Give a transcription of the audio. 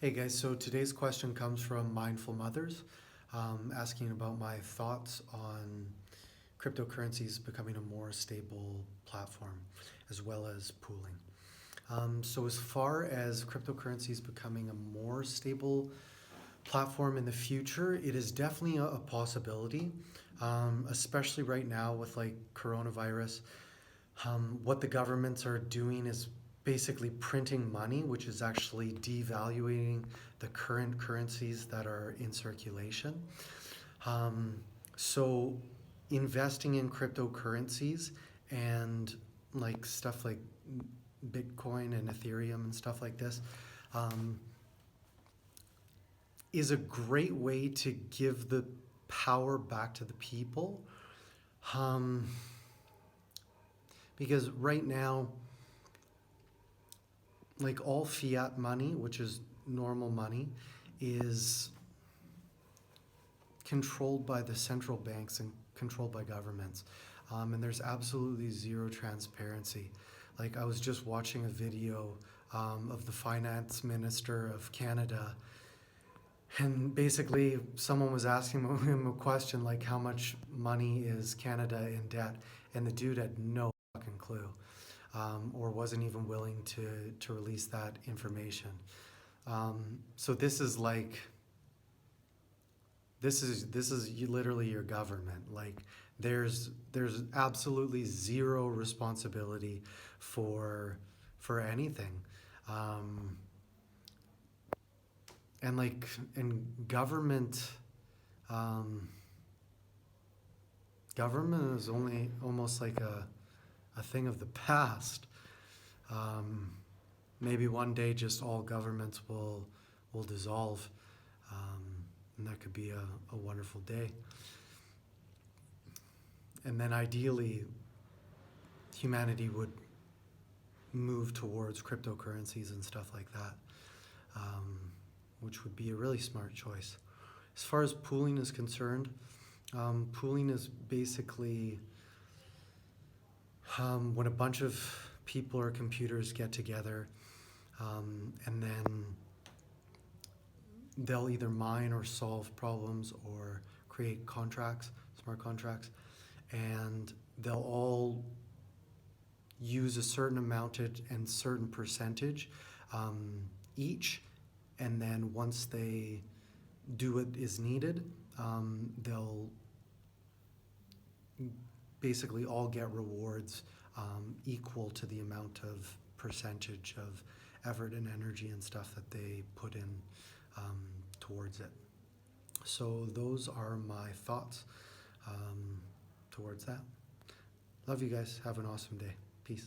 Hey guys, so today's question comes from Mindful Mothers, asking about my thoughts on cryptocurrencies becoming a more stable platform, as well as pooling. So as far as cryptocurrencies becoming a more stable platform in the future, it is definitely a possibility, especially right now with like coronavirus. What the governments are doing is basically printing money, which is actually devaluing the current currencies that are in circulation. So investing in cryptocurrencies and like stuff like Bitcoin and Ethereum and stuff like this um, is a great way to give the power back to the people. Um, because right now, like all fiat money, which is normal money, is controlled by the central banks and controlled by governments. And there's absolutely zero transparency. Like I was just watching a video of the finance minister of Canada, and basically someone was asking him a question like, how much money is Canada in debt? And the dude had no fucking clue. Or wasn't even willing to release that information. So this is literally your government. Like there's absolutely zero responsibility for anything, um, and like in government. Um, Government is only almost like a thing of the past. Um, Maybe one day just all governments will dissolve, and that could be a wonderful day. And then ideally, humanity would move towards cryptocurrencies and stuff like that, which would be a really smart choice. As far as pooling is concerned, pooling is basically when a bunch of people or computers get together, and then they'll either mine or solve problems or create contracts, smart contracts, and they'll all use a certain amount and certain percentage each, and then once they do what is needed, they'll basically all get rewards equal to the amount of percentage of effort and energy and stuff that they put in um, towards it. So those are my thoughts towards that. Love you guys. Have an awesome day. Peace.